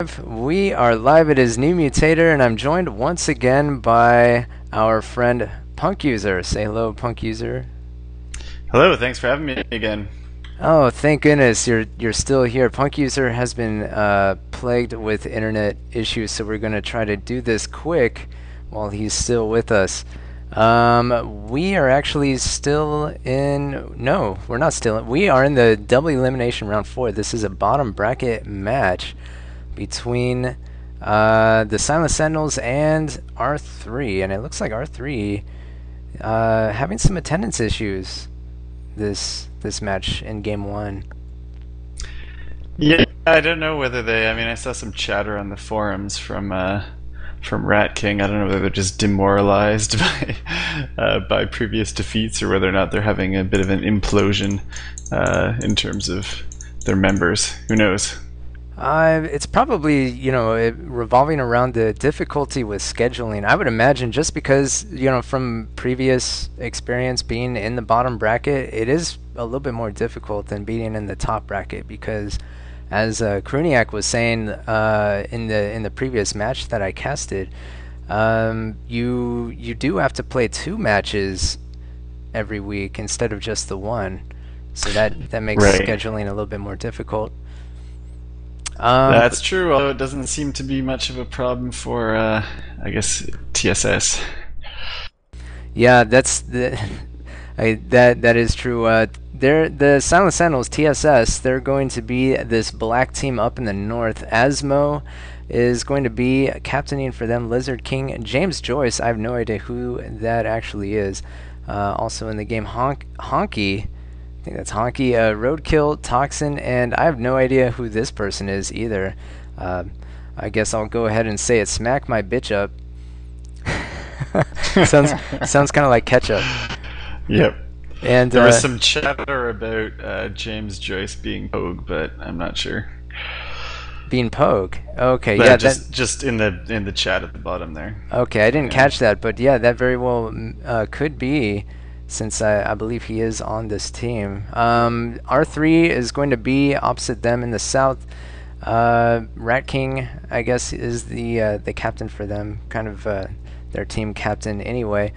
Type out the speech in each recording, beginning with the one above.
We are live. It is NewMutator, and I'm joined once again by our friend PunkUser. Say hello, PunkUser. Hello, thanks for having me again. Oh, thank goodness you're still here. PunkUser has been plagued with internet issues, so we're going to try to do this quick while he's still with us. We are actually still in. No, we're not still in. We are in the double elimination round 4. This is a bottom bracket match between the Silent Sentinels and R3, and it looks like R3 having some attendance issues this match in game 1. Yeah, I don't know whether they. I mean, I saw some chatter on the forums from Rat King. I don't know whether they're just demoralized by previous defeats or whether or not they're having a bit of an implosion in terms of their members. Who knows? It's probably, revolving around the difficulty with scheduling. I would imagine just because, from previous experience being in the bottom bracket, it is a little bit more difficult than being in the top bracket because, as Kruniak was saying in the previous match that I casted, you do have to play 2 matches every week instead of just the one, so that makes scheduling a little bit more difficult. That's true, although it doesn't seem to be much of a problem for, I guess, TSS. Yeah, that is true. The Silent Sentinels, TSS, they're going to be this black team up in the north. Asmo is going to be captaining for them. Lizard King, James Joyce, I have no idea who that actually is. Also in the game, Honky. I think that's Honky, Roadkill, Toxin, and I have no idea who this person is either. I guess I'll go ahead and say it. Smack my bitch up. sounds kind of like ketchup. Yep. And there was some chatter about James Joyce being Pogue, but I'm not sure. Being Pogue. Okay, but yeah. Just in the chat at the bottom there. Okay, I didn't catch that, but yeah, that very well could be, since I believe he is on this team. R3 is going to be opposite them in the south. Rat King, I guess, is the captain for them, kind of their team captain anyway.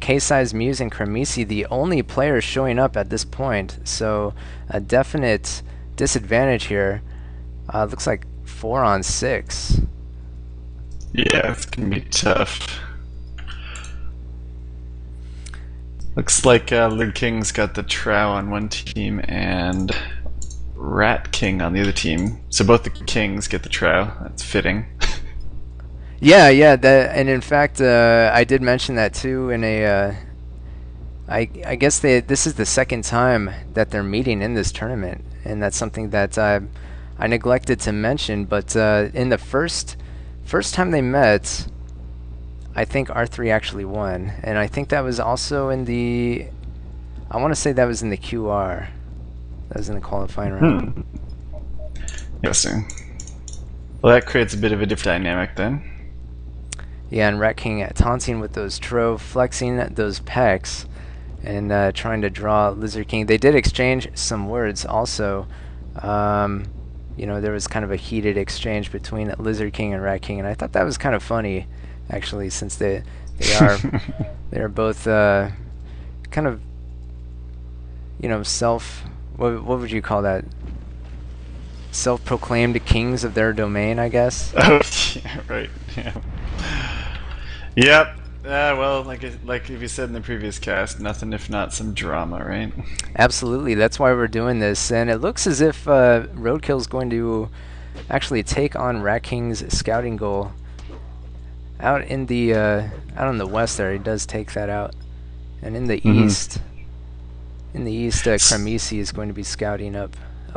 K-Size, Muse, and Kremisi, the only players showing up at this point, so a definite disadvantage here. Looks like 4 on 6. Yeah, it's going to be tough. Looks like Lid King's got the Trow on one team and Rat King on the other team. So both the Kings get the Trow. That's fitting. Yeah, and in fact, I did mention that too in a. I guess this is the second time that they're meeting in this tournament, and that's something that I neglected to mention. But in the first time they met, I think R3 actually won, and I think that was also in the. I want to say that was in the QR. That was in the qualifying round. Interesting. Well, that creates a bit of a different dynamic then. Yeah, and Rat King taunting with those Trove, flexing those pecs, and trying to draw Lizard King. They did exchange some words also. There was kind of a heated exchange between Lizard King and Rat King, and I thought that was kind of funny, actually, since they are both kind of what would you call that? Self-proclaimed kings of their domain, I guess. Oh, yeah, right. Yeah. Yep. Well, like you said in the previous cast, nothing if not some drama, right? Absolutely. That's why we're doing this, and it looks as if Roadkill's going to actually take on Rat King's scouting goal out in the west. There, he does take that out, and in the east, Kremisi is going to be scouting up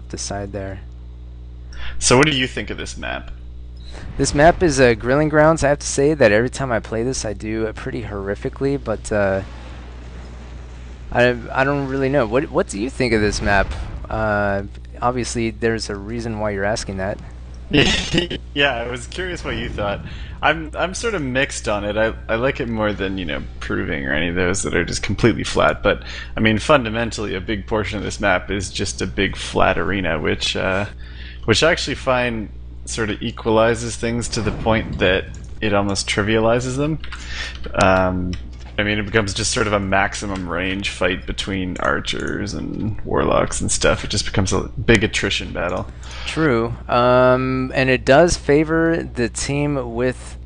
the side there. So, what do you think of this map? This map is Grilling Grounds. I have to say that every time I play this, I do pretty horrifically, but I don't really know. What do you think of this map? Obviously, there's a reason why you're asking that. Yeah, I was curious what you thought. I'm sort of mixed on it. I like it more than Proving or any of those that are just completely flat. But I mean, fundamentally, a big portion of this map is just a big flat arena, which I actually find sort of equalizes things to the point that it almost trivializes them. I mean, it becomes just sort of a maximum range fight between archers and warlocks and stuff. It just becomes a big attrition battle. True, and it does favor the team with,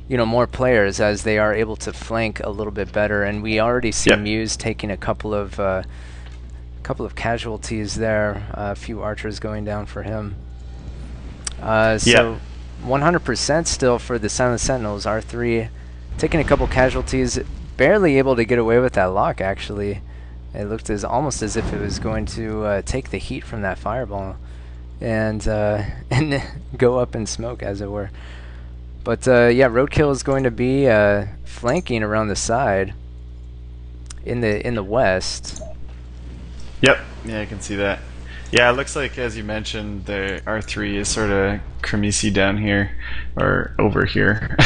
you know, more players, as they are able to flank a little bit better. And we already see Muse taking a couple of casualties there. A few archers going down for him. So 100% still for the Silent Sentinels. R3 taking a couple casualties, barely able to get away with that lock. Actually, it looked almost as if it was going to take the heat from that fireball and go up in smoke, as it were. But yeah, Roadkill is going to be flanking around the side in the west. Yep. Yeah, I can see that. Yeah, it looks like, as you mentioned, the R3 is sort of Cremisi down here, or over here,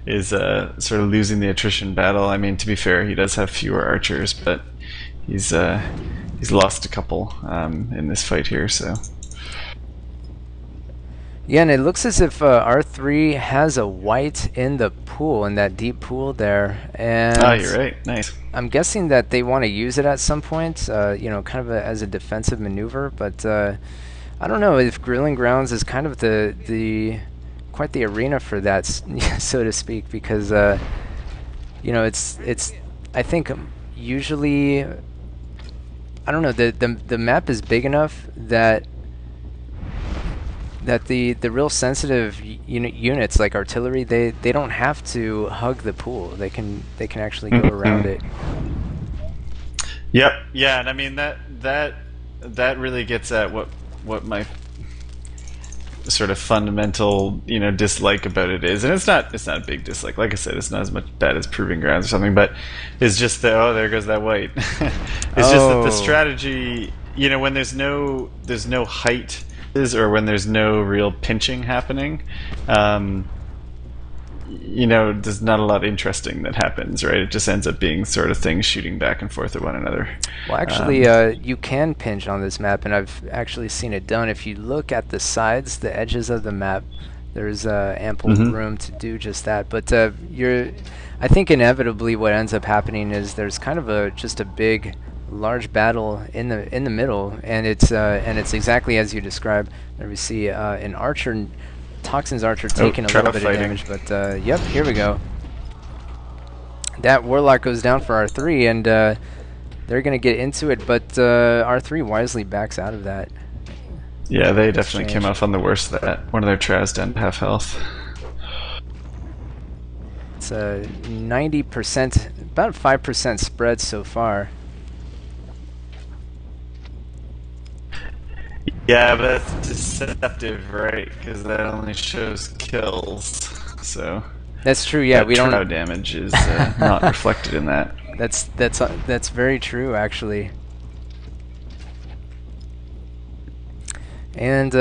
is sort of losing the attrition battle. I mean, to be fair, he does have fewer archers, but he's lost a couple in this fight here, so. Yeah, and it looks as if R3 has a white in the pool, in that deep pool there. And oh, you're right. Nice. I'm guessing that they want to use it at some point, you know, kind of as a defensive maneuver. But I don't know if Grilling Grounds is kind of quite the arena for that, so to speak, because you know, it's I think usually, I don't know, the map is big enough that the real sensitive units like artillery, they don't have to hug the pool. They can actually go around it. Yep. Yeah, and I mean that really gets at what my sort of fundamental, you know, dislike about it is. And it's not a big dislike. Like I said, it's not as much bad as Proving Grounds or something, but it's just that, oh, there goes that white. It's just that the strategy, you know, when there's no height, or when there's no real pinching happening, you know, there's not a lot interesting that happens, right? It just ends up being sort of things shooting back and forth at one another. Well, actually, you can pinch on this map, and I've actually seen it done. If you look at the sides, the edges of the map, there's ample room to do just that. But I think inevitably what ends up happening is there's kind of just a big, large battle in the middle, and it's exactly as you described. There we see an archer, Toxin's archer, taking a little bit of damage, but yep, here we go. That warlock goes down for R3, and they're gonna get into it, but R3 wisely backs out of that. Yeah, they definitely came off on the worst of that. One of their Traz down to half health. It's a 90%, about 5% spread so far. Yeah, but that's deceptive, right? Because that only shows kills. So that's true. Yeah, we don't. Damage is not reflected in that. That's very true, actually. And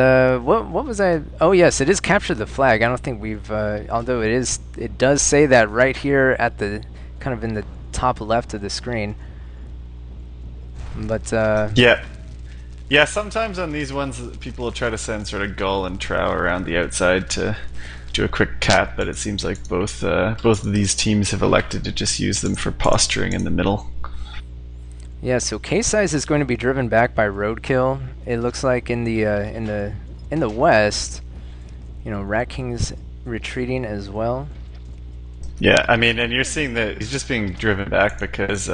what was I? Oh yes, it is capture the flag. I don't think we've. Although it does say that right here at the kind of in the top left of the screen. But yeah. Yeah, sometimes on these ones, people will try to send sort of Gull and Trow around the outside to do a quick cap, but it seems like both of these teams have elected to just use them for posturing in the middle. Yeah, so K-Size is going to be driven back by Roadkill. It looks like in the west, you know, Rat King's retreating as well. Yeah, I mean, and you're seeing that he's just being driven back because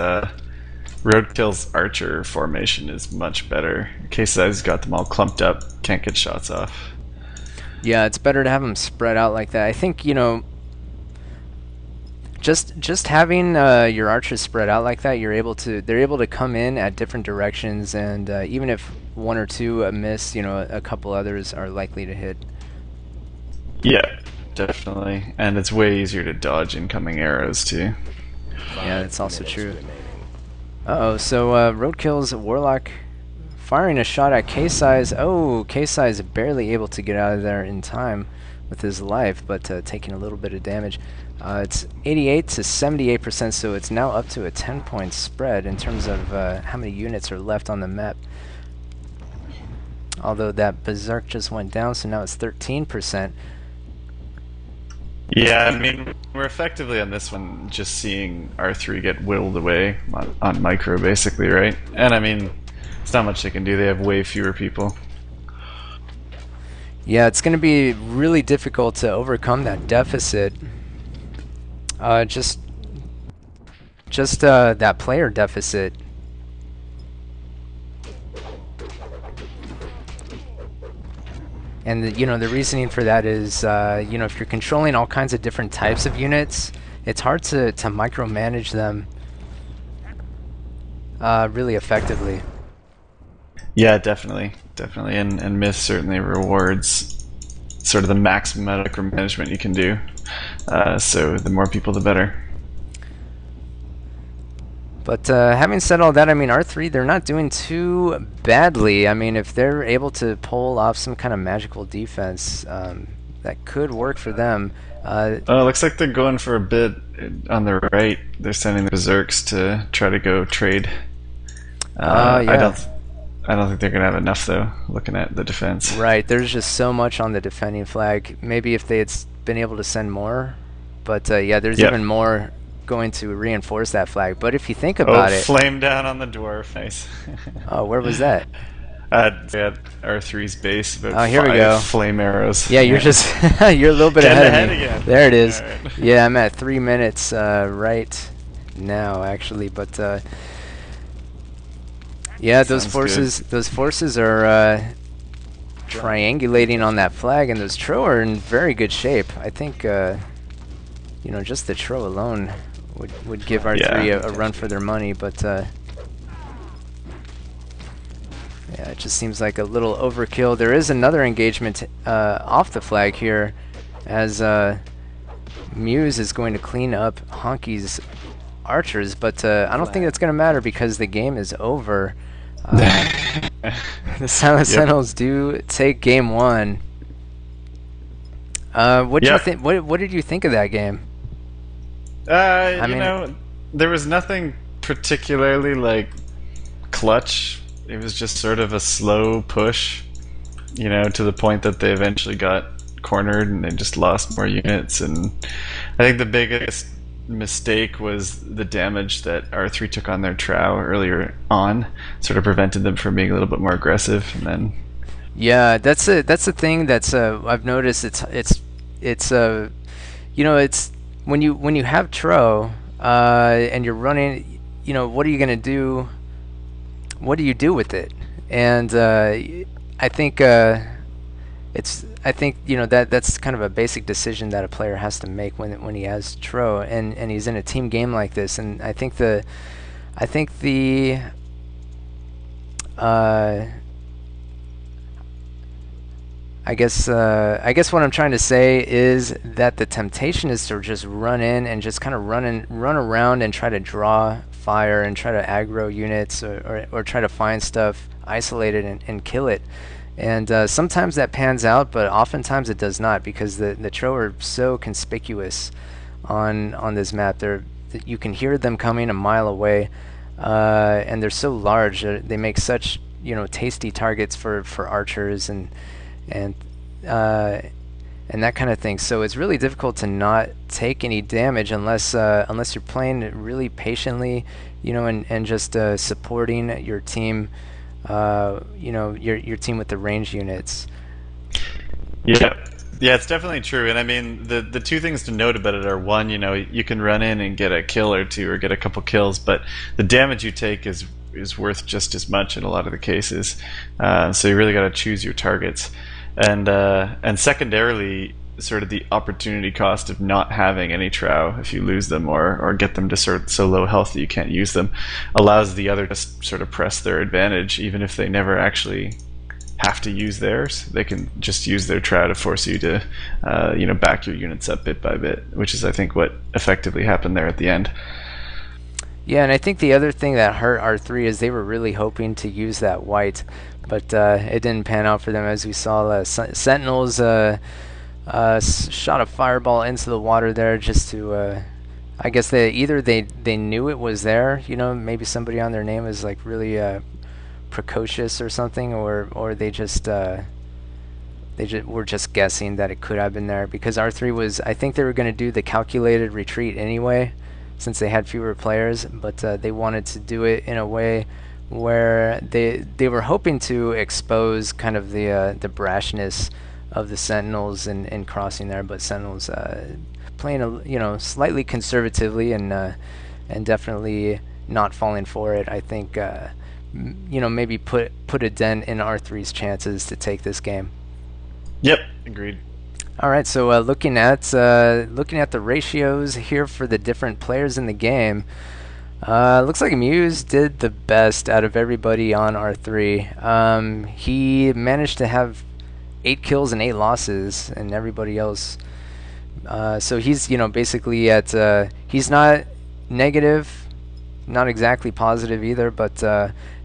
Roadkill's archer formation is much better. K-Size got them all clumped up, can't get shots off. Yeah, it's better to have them spread out like that. I think, you know, just having your archers spread out like that, they're able to come in at different directions, and even if one or two miss, you know, a couple others are likely to hit. Yeah, definitely, and it's way easier to dodge incoming arrows too. Yeah, that's also true. Uh-oh, so Roadkill's Warlock firing a shot at K-Size. Oh, K-Size barely able to get out of there in time with his life, but taking a little bit of damage. It's 88 to 78%, so it's now up to a 10-point spread in terms of how many units are left on the map. although that Berserk just went down, so now it's 13%. Yeah, I mean, we're effectively on this one just seeing R3 get whittled away on micro, basically, right? And I mean, it's not much they can do. They have way fewer people. Yeah, it's going to be really difficult to overcome that deficit. Just that player deficit. And the reasoning for that is, if you're controlling all kinds of different types of units, it's hard to micromanage them really effectively. Yeah, definitely, and Myth certainly rewards sort of the maximum amount of micromanagement you can do. So the more people, the better. But having said all that, I mean, R3, they're not doing too badly. I mean, if they're able to pull off some kind of magical defense, that could work for them. Looks like they're going for a bit on the right. They're sending the Berserks to try to go trade. Yeah. I don't think they're going to have enough, though, looking at the defense. Right, there's just so much on the defending flag. Maybe if they had been able to send more. But, yeah, there's even more going to reinforce that flag. But if you think about it... flame down on the dwarf. Nice. Oh, where was that? At R3's base, about here we go. Flame arrows. Yeah, you're just... you're a little bit ahead of me. Again. There it is. Right. Yeah, I'm at 3 minutes right now, actually. But, yeah, those forces are triangulating on that flag, and those Tro are in very good shape. I think, just the Tro alone would give R3 a run for their money, but yeah, it just seems like a little overkill. There is another engagement off the flag here, as Muse is going to clean up Honky's archers, but I don't think that's going to matter because the game is over. The Silent Sentinels do take game 1. What do you think? What did you think of that game? I mean, there was nothing particularly like clutch. It was just sort of a slow push, to the point that they eventually got cornered and they just lost more units. And I think the biggest mistake was the damage that R3 took on their Trow earlier on, sort of prevented them from being a little bit more aggressive. And then, yeah, that's a thing that's I've noticed. It's when you have Tro and you're running, what are you gonna do? What do you do with it? And I think that's kind of a basic decision that a player has to make when he has Tro and he's in a team game like this. And I think what I'm trying to say is that the temptation is to just run in and just kind of run around and try to draw fire and try to aggro units or try to find stuff, isolate it and kill it. And sometimes that pans out, but oftentimes it does not, because the Tro are so conspicuous on this map. You can hear them coming a mile away, and they're so large. They make such tasty targets for archers and that kind of thing. So it's really difficult to not take any damage unless you're playing really patiently, and just supporting your team. Your team with the range units. Yeah, it's definitely true. And I mean, the two things to note about it are, one, you can run in and get a kill or two or get a couple kills, but the damage you take is worth just as much in a lot of the cases. So you really got to choose your targets. And secondarily, sort of the opportunity cost of not having any Trow, if you lose them or get them to so low health that you can't use them, allows the other to sort of press their advantage. Even if they never actually have to use theirs, they can just use their Trow to force you to back your units up bit by bit, which is, I think, what effectively happened there at the end. Yeah, and I think the other thing that hurt R3 is they were really hoping to use that white, but it didn't pan out for them. As we saw, Sentinels shot a fireball into the water there just to I guess they knew it was there, maybe somebody on their name is like really precocious or something, or they just were just guessing that it could have been there, because R3 was, I think they were going to do the calculated retreat anyway, since they had fewer players, but they wanted to do it in a way where they were hoping to expose kind of the brashness of the Sentinels in crossing there, but Sentinels playing slightly conservatively and definitely not falling for it. I think maybe put a dent in R3's chances to take this game. Yep, agreed. All right, so looking at the ratios here for the different players in the game, looks like Muse did the best out of everybody on R3. He managed to have 8 kills and 8 losses, and everybody else. So he's basically at he's not negative, not exactly positive either, but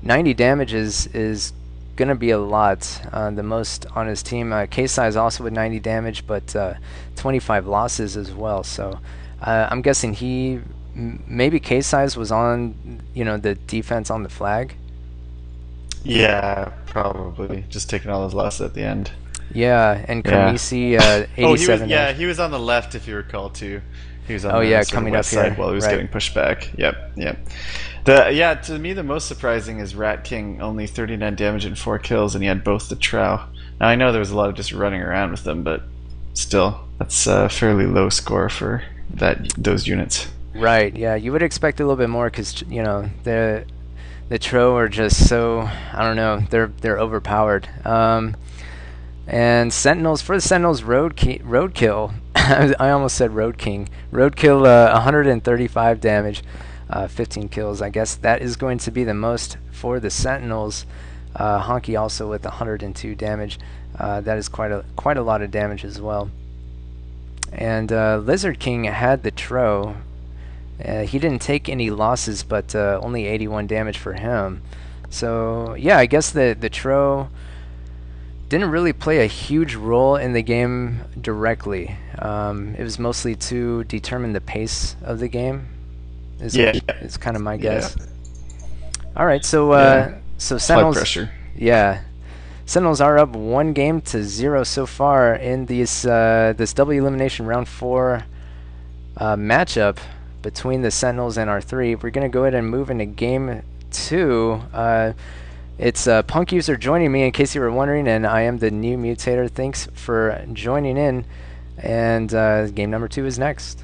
90 damage is gonna be a lot, the most on his team. K-Size also with 90 damage, but 25 losses as well. So I'm guessing maybe K-Size was on the defense on the flag. Yeah, probably just taking all those losses at the end. Yeah, and Kamisi 87. He was on the left, if you recall, too. He was on coming up side here while he was getting pushed back. Yep. To me, the most surprising is Rat King, only 39 damage and 4 kills, and he had both the Trow. Now, I know there was a lot of just running around with them, but still, that's a fairly low score for those units. Right, yeah, you would expect a little bit more, because, the Trow are just so, I don't know, they're overpowered. And Sentinels, for the Sentinels, Roadkill, I almost said Road King. Roadkill, 135 damage, 15 kills. I guess that is going to be the most for the Sentinels. Honky also with 102 damage. That is quite a lot of damage as well. And Lizard King had the Tro. He didn't take any losses, but only 81 damage for him. So yeah, I guess the Tro didn't really play a huge role in the game directly. It was mostly to determine the pace of the game. It's kind of my guess. All right, so Sentinels. Pressure. Yeah, Sentinels are up 1-0 so far in this double elimination round 4 matchup between the Sentinels and R3. We're gonna go ahead and move into game 2. It's PunkUser joining me, in case you were wondering, and I am the NewMutator. Thanks for joining in, and game number 2 is next.